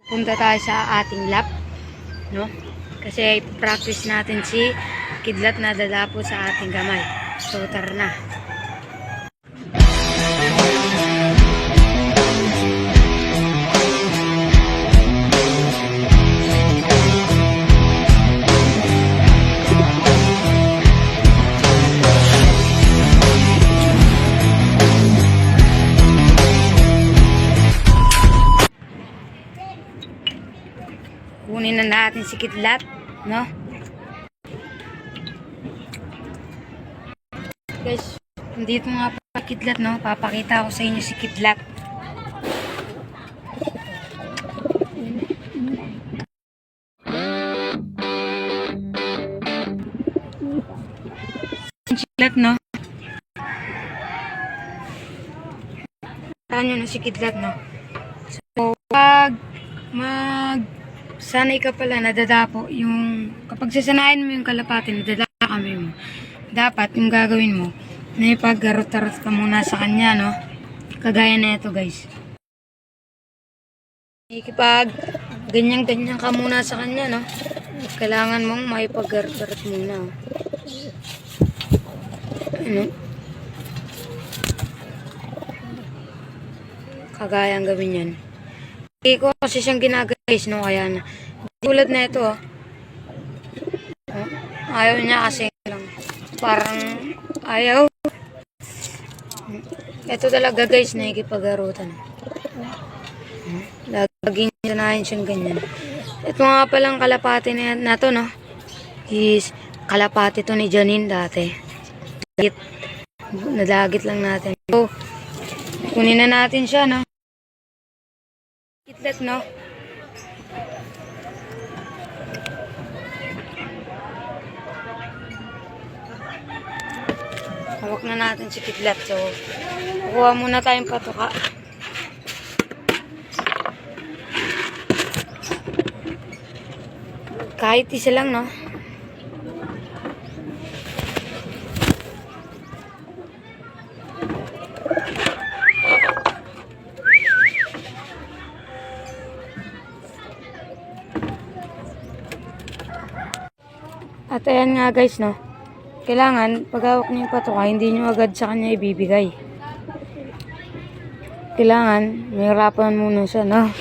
Punta tayo sa ating lap, no? Kasi practice natin si kidlat na dadapo sa ating gamay. So tara na. Kunin na natin si kidlat, no? Guys, dito nga pa kidlat, no? Papakita ko sa inyo si kidlat. Kidlat, no? Saan nyo na si kidlat, no? So, pag sanay ka pala nadadapo yung kapag sasanayin mo yung kalapati nadadapa kami mo, dapat yung gagawin mo na ipaggarot-tarot ka muna sa kanya, no? Kagaya na ito, guys. Ikipag ganyan-ganyan ka muna sa kanya, no? Kailangan mong maipaggarot-tarot muna, oh. Ano? Kagaya ang gawin yan. Hindi ko kasi siyang ginagayos, no? Kaya na. Tulad na ito, oh. Ayaw niya kasi lang. Parang ayaw. Ito talaga, guys, nakikipag-arutan. Laging sanayin siyang ganyan. Ito nga palang kalapati na to, no? Is kalapati to ni Janine dati. Nadagit lang natin. So, kunin na natin siya, no? Kidlat, no? Hawak na natin si kidlat. So, kukuha muna tayong patuka. Kahit isa lang, no? At ayan nga, guys, no? Kailangan, pag hawak niyo yung patuka, hindi niyo agad sa kanya ibibigay. Kailangan, may harapan muna siya, no?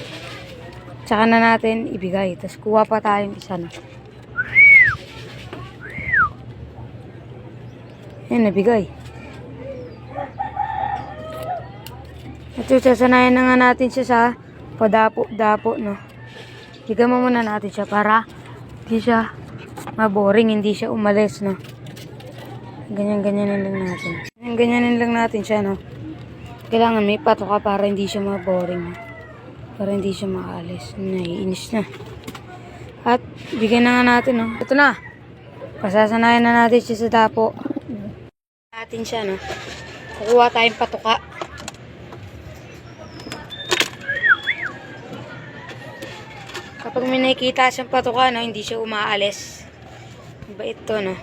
Tsaka na natin ibigay. Tapos kuha pa tayong isa, no? Ayan, nabigay. At sasanayan na nga natin siya sa padapo-dapo, no? Higa mo muna natin siya para hindi siya maboring, hindi siya umalis, no? Ganyan-ganyanin lang natin. Ganyanin lang natin siya, no? Kailangan may patuka para hindi siya maboring, no? Para hindi siya makaalis. Naiinis na. At bigyan na nga natin, no? Ito na. Pasasanayan na natin siya sa dapo. Natin siya, no? Kukuha tayong patuka. Kapag may nakikita siyang patuka, no? Hindi siya umaalis. Mabait to, no?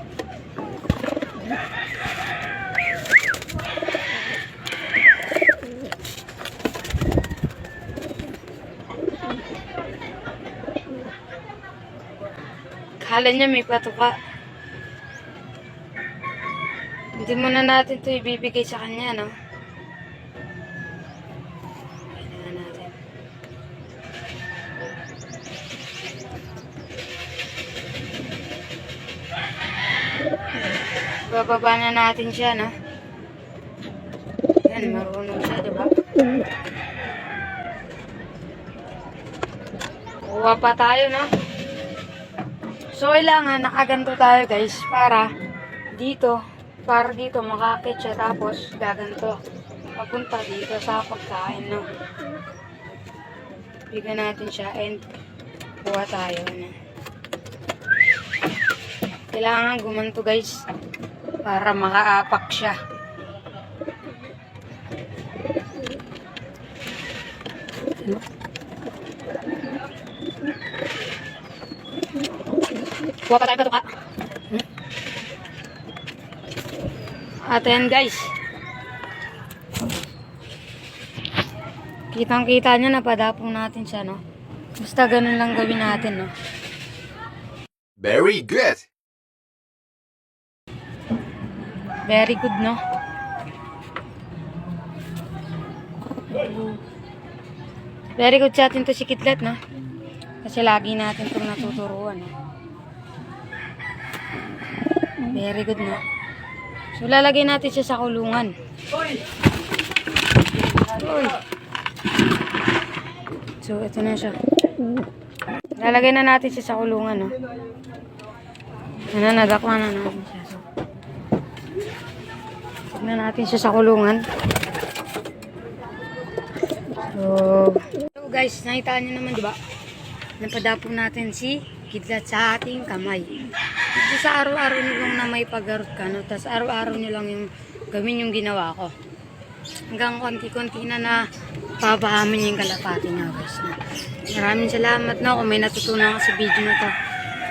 Kala niya may patuka. Hindi muna natin ito ibibigay sa kanya, no? Kailangan natin. Bababa na natin siya, no? Yan, marunong siya, diba? Kuha pa tayo, no? So, kailangan nakaganto tayo, guys, para dito makakit siya, tapos gaganto papunta dito sa pagkain, no? Bigyan natin siya and kuha tayo, no? Kailangan gumanto, guys, para makaapak siya. Kuha pa tayo patuka. At ayan, guys. Kitang-kita nyo, napadapong natin siya, no? Basta ganun lang gawin natin, no? Very good. Very good, no? Very good sa atin to si Kidlat, no? Kasi lagi natin itong natuturuan, no? Very good, no? So, lalagay natin siya sa kulungan. Uy! So, ito na siya. Lalagay na natin siya sa kulungan, no? Ano, nadakwa na natin siya. So, tignan natin siya sa kulungan. So guys, nakita niyo naman, di ba? Napadapo natin si Kidlat sa ating kamay. Kasi sa araw-araw nyo lang na may paggarot ka, no? Tapos araw-araw nyo lang yung gawin yung ginawa ko. Hanggang konti-konti na pabahamin yung kalapati nga, guys. Na. Maraming salamat, no? Kung may natutunan ka sa video na to,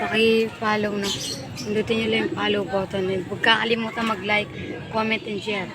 paki-follow, no? Pindutin nyo lang yung follow button. And huwag kakalimutan mag-like, comment, and share.